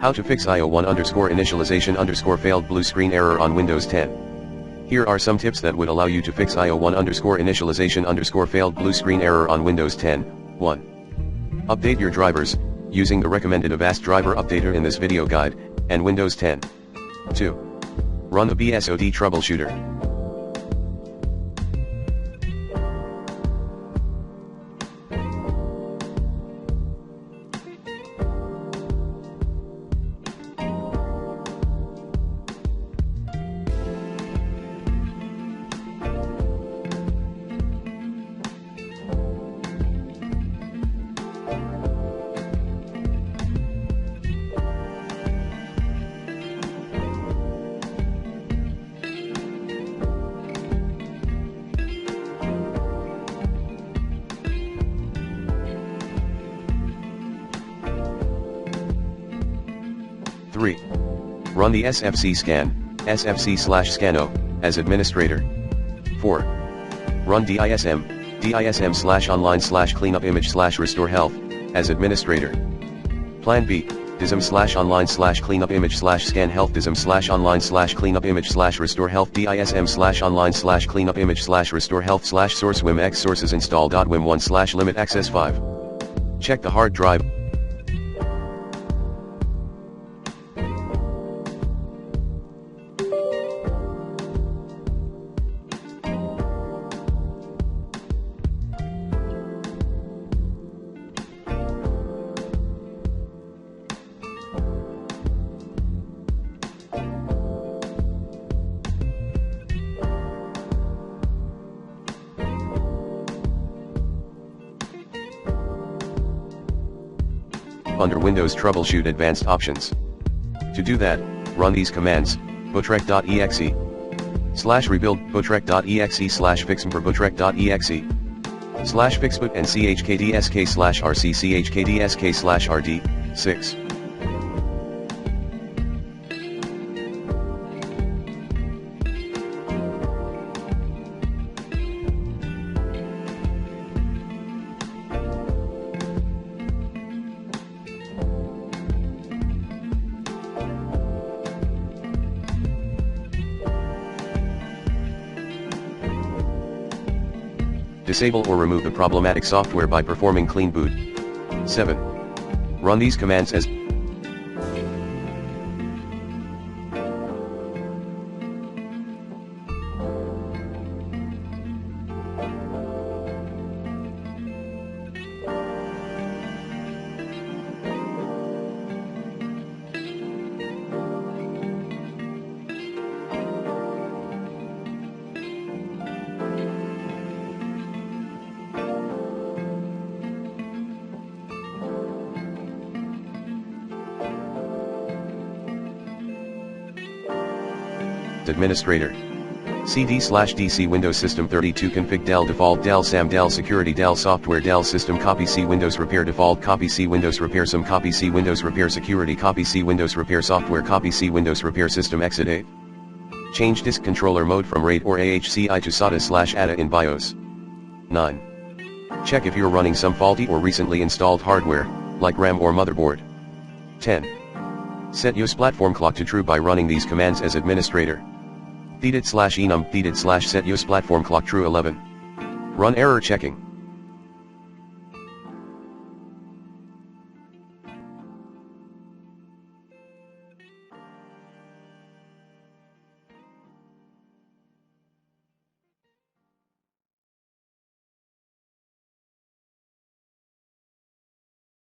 How to fix IO1_initialization_failed blue screen error on Windows 10. Here are some tips that would allow you to fix IO1_initialization_failed blue screen error on Windows 10. 1. Update your drivers, using the recommended Avast driver updater in this video guide, and Windows 10. 2. Run the BSOD troubleshooter. 3. Run the SFC scan, SFC/scano, as administrator. 4. Run DISM/online/cleanupimage/restore health, as administrator. Plan B, DISM/online/cleanupimage/scan health DISM/online/cleanupimage/restore health DISM/online/cleanupimage/restore health/source WimX sources install.wim1/limit access 5. Check the hard drive. Under Windows Troubleshoot Advanced Options. To do that, run these commands: botrek.exe /rebuild botrek.exe /fixmper botrek.exe /fixboot and chkdsk/rc chkdsk/rd. 6. Disable or remove the problematic software by performing clean boot. 7. Run these commands as administrator. CD/DC Windows System 32 config del default del SAM del security del software del system copy C Windows repair default copy C Windows repair some copy C Windows repair security copy C Windows repair software copy C Windows repair system exit 8. Change disk controller mode from RAID or AHCI to SATA/ATA in BIOS. 9. Check if you're running some faulty or recently installed hardware, like RAM or motherboard. 10. Set YOS platform clock to true by running these commands as administrator. Thedit/enum thedit/set YOS platform clock true 11. Run error checking.